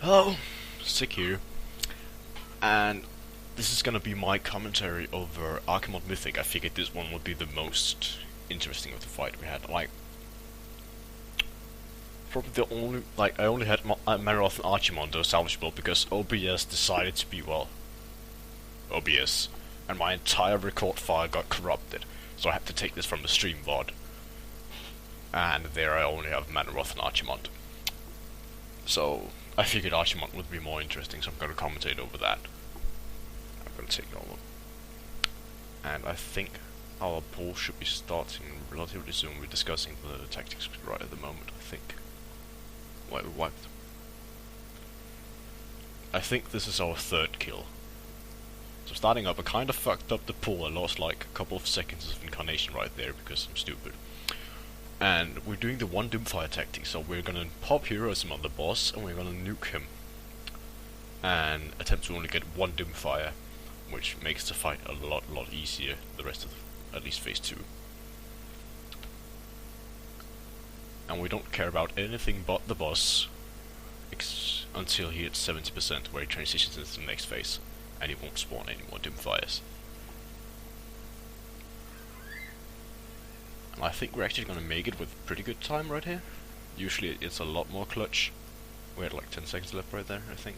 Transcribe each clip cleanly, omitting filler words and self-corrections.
Hello, Sick here, and this is gonna be my commentary over Archimonde Mythic. I figured this one would be the most interesting of the fight we had. Probably the only, I only had Marathon Archimonde salvageable because OBS decided to be, well, OBS, and my entire record file got corrupted, so I had to take this from the stream VOD. And there I only have Manaroth and Archimonde. So I figured Archimonde would be more interesting, so I'm going to commentate over that. I'm going to take it over. And I think our poll should be starting relatively soon. We're discussing the tactics right at the moment, I think. Wait, we wiped. I think this is our third kill. So starting up, I kind of fucked up the pool. I lost like a couple of seconds of incarnation right there because I'm stupid. And we're doing the one Doomfire tactic, so we're gonna pop heroism on the boss and we're gonna nuke him. And attempt to only get one Doomfire, which makes the fight a lot easier the rest of at least phase 2. And we don't care about anything but the boss until he hits 70%, where he transitions into the next phase and he won't spawn any more Doomfires. I think we're actually gonna make it with pretty good time right here. Usually it's a lot more clutch. We had like 10 seconds left right there, I think.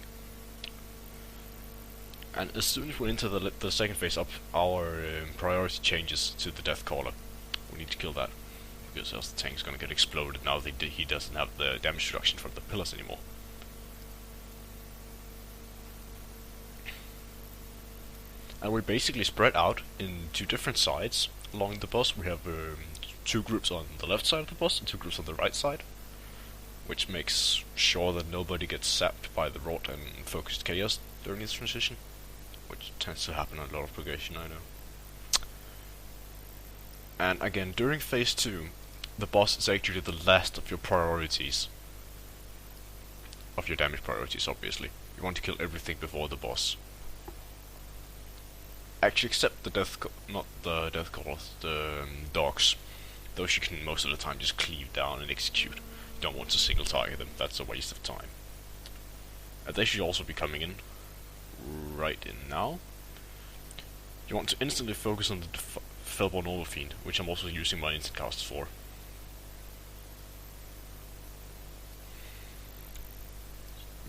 And as soon as we're into the second phase up, our priority changes to the Death Caller. We need to kill that, because else the tank's gonna get exploded now that he doesn't have the damage reduction from the pillars anymore. And we're basically spread out in two different sides along the boss. We have two groups on the left side of the boss and two groups on the right side, which makes sure that nobody gets sapped by the wrought and focused chaos during this transition, which tends to happen on a lot of progression, I know. And again, during phase 2, the boss is actually the last of your priorities, of your damage priorities, obviously. You want to kill everything before the boss. Actually, except the not the Death Callers, the dogs. Those you can most of the time just cleave down and execute. You don't want to single target them, that's a waste of time. And they should also be coming in right in now. You want to instantly focus on the Felborn Overfiend, which I'm also using my instant casts for.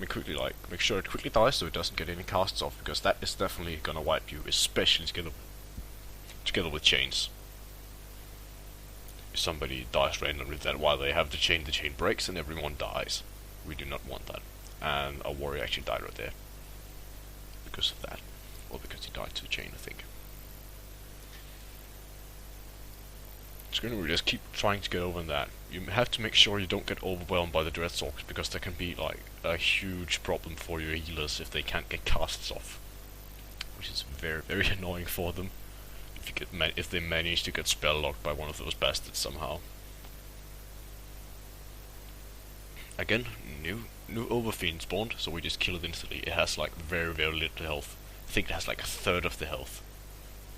Make sure it quickly dies so it doesn't get any casts off, because that is definitely gonna wipe you, especially together with chains. If somebody dies randomly, then while they have the chain breaks and everyone dies. We do not want that. And our warrior actually died right there. Because of that. Or because he died to the chain, I think. It's gonna just keep trying to get over that. You have to make sure you don't get overwhelmed by the Dreadstalkers, because that can be like a huge problem for your healers if they can't get casts off. Which is very annoying for them. If they manage to get spell locked by one of those bastards somehow. Again, new Overfiend spawned, so we just kill it instantly. It has like very little health. I think it has like a third of the health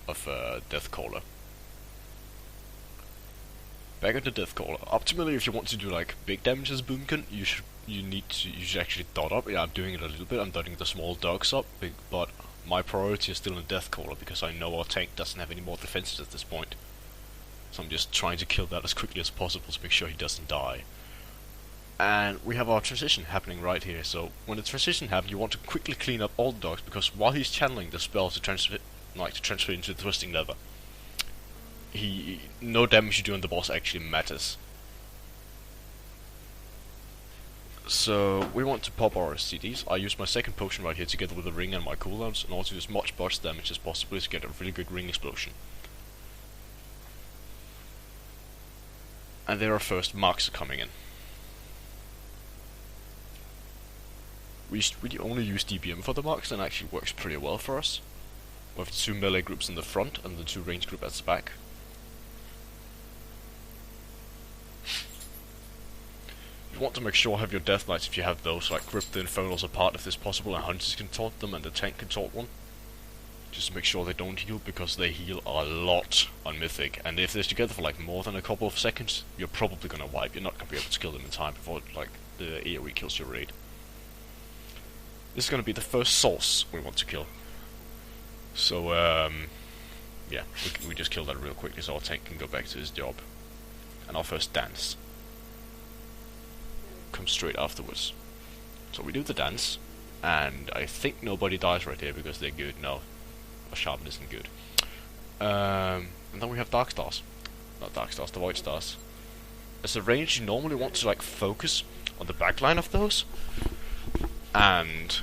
of Death Caller. Back into Death Caller. Optimally, if you want to do like big damage as Boomkin, you should actually dot up. Yeah, I'm doing it a little bit. I'm dotting the small dogs up, but my priority is still in Death Caller because I know our tank doesn't have any more defenses at this point. So I'm just trying to kill that as quickly as possible to make sure he doesn't die. And we have our transition happening right here. So when the transition happens, you want to quickly clean up all the dogs, because while he's channeling the spell to transfer into the Twisting Leather, no damage you do on the boss actually matters. So we want to pop our CDs. I use my second potion right here together with the ring and my cooldowns, and also use much burst damage as possible to get a really good ring explosion. And there our first marks are coming in. We only use DBM for the marks, and it actually works pretty well for us. We have the two melee groups in the front and the two range groups at the back. You want to make sure you have your Death Knights, if you have those, like grip the Infernals apart if it's possible, and Hunters can taunt them and the tank can taunt one. Just to make sure they don't heal, because they heal a lot on Mythic, and if they're together for like more than a couple of seconds, you're probably gonna wipe. You're not gonna be able to kill them in time before like the AoE kills your raid. This is gonna be the first source we want to kill. So, yeah, we just kill that real quickly so our tank can go back to his job. And our first dance comes straight afterwards. So we do the dance, and I think nobody dies right here because they're good. No, our Shaman isn't good. And then we have Dark Stars. Not Dark Stars, the Void Stars. As a range, you normally want to like focus on the backline of those. And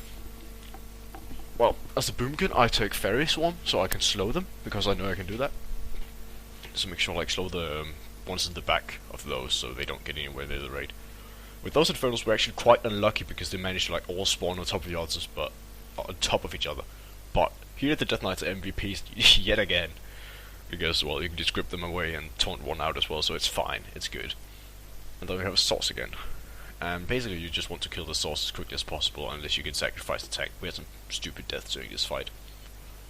well, as a Boomkin, I take Fairy Swarm so I can slow them, because I know I can do that. So make sure like slow the ones in the back of those so they don't get anywhere near the raid. With those Infernals, we're actually quite unlucky because they managed to like all spawn on top of the others, but on top of each other. But here the Death Knights are MVPs yet again, because well, you can just grip them away and taunt one out as well, so it's fine, it's good. And then we have a source again. And basically you just want to kill the source as quickly as possible unless you can sacrifice the tank. We had some stupid deaths during this fight,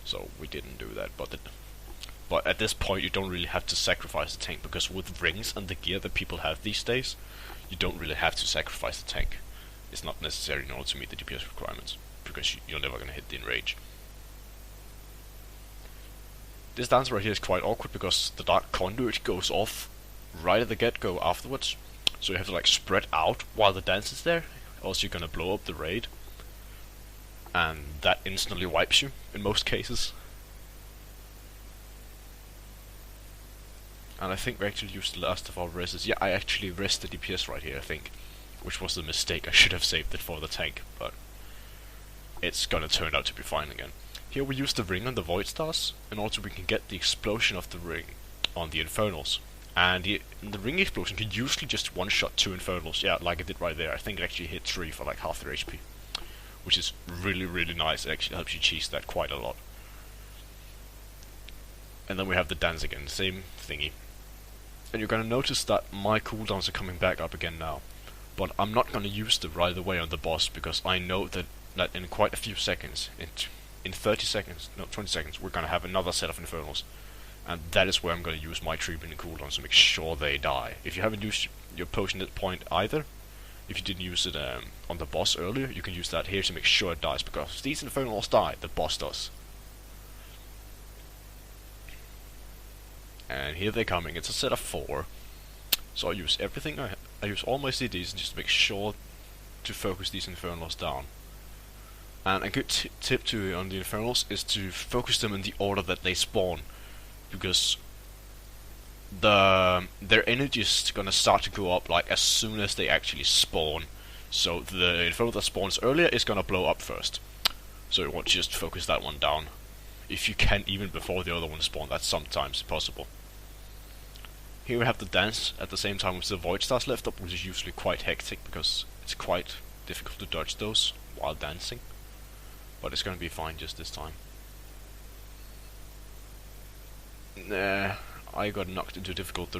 so we didn't do that. But at this point you don't really have to sacrifice the tank, because with rings and the gear that people have these days, you don't really have to sacrifice the tank. It's not necessary in order to meet the DPS requirements, because you're never going to hit the enrage. This dance right here is quite awkward because the Dark Conduit goes off right at the get-go afterwards. So you have to like spread out while the dance is there, else you're gonna blow up the raid. And that instantly wipes you, in most cases. And I think we actually used the last of our rests. Yeah, I actually rest the DPS right here, I think. Which was a mistake, I should have saved it for the tank, but it's gonna turn out to be fine again. Here we use the ring on the Void Stars, and also we can get the explosion of the ring on the Infernals. And the ring explosion can usually just one-shot 2 Infernals, yeah, like it did right there. I think it actually hit 3 for like half their HP. Which is really, really nice, it actually helps you cheese that quite a lot. And then we have the dance again, same thingy. And you're gonna notice that my cooldowns are coming back up again now. But I'm not gonna use them right away on the boss, because I know that in quite a few seconds, in 30 seconds, no, 20 seconds, we're gonna have another set of Infernals. And that is where I'm going to use my 3-minute cooldowns to make sure they die. If you haven't used your potion at that point either, if you didn't use it on the boss earlier, you can use that here to make sure it dies, because if these Infernals die, the boss does. And here they're coming, it's a set of 4. So I use everything, I use all my CDs just to make sure to focus these Infernals down. And a good tip on the Infernals is to focus them in the order that they spawn. Because their energy is gonna start to go up like as soon as they actually spawn. So the Infernal that spawns earlier is gonna blow up first. So you want to just focus that one down. If you can, even before the other one spawn, that's sometimes possible. Here we have the dance at the same time with the Void Stars left up, which is usually quite hectic because it's quite difficult to dodge those while dancing. But it's gonna be fine just this time. Nah, I got knocked into a difficult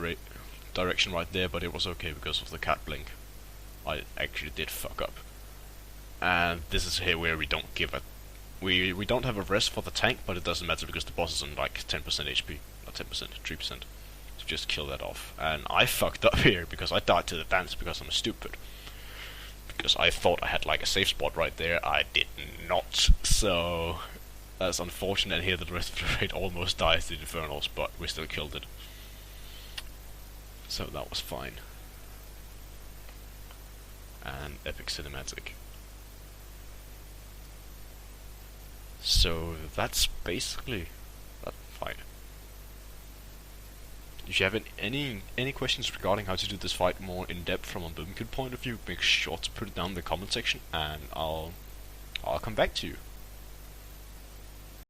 direction right there, but it was okay because of the cat blink. I actually did fuck up. And this is here where we don't give a... We don't have a rest for the tank, but it doesn't matter because the boss is on like 10% HP. Not 10%, 3%. So just kill that off. And I fucked up here because I died to the dance because I'm stupid. Because I thought I had like a safe spot right there. I did not. So... that's unfortunate, here the rest of the raid almost dies to the Infernals, but we still killed it. So that was fine. And epic cinematic. So that's basically that fight. If you have any questions regarding how to do this fight more in depth from a Boomkin point of view, make sure to put it down in the comment section, and I'll come back to you.